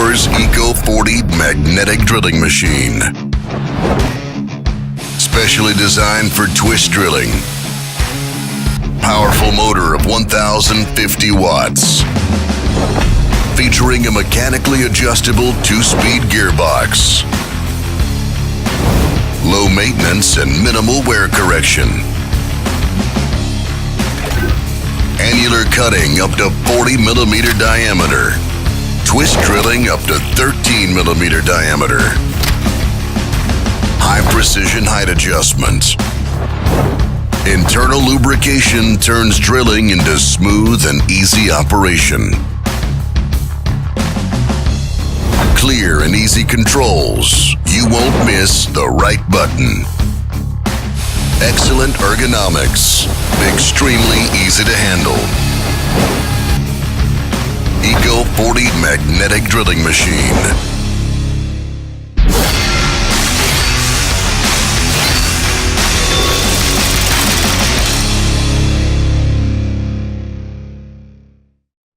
Euroboor's ECO.40 magnetic drilling machine. Specially designed for twist drilling. Powerful motor of 1050 watts. Featuring a mechanically adjustable 2-speed gearbox. Low maintenance and minimal wear correction. Annular cutting up to 40 millimeter diameter. Twist drilling up to 13 millimeter diameter. High precision height adjustment. Internal lubrication turns drilling into smooth and easy operation. Clear and easy controls. You won't miss the right button. Excellent ergonomics. Extremely easy to handle. ECO.40 magnetic drilling machine.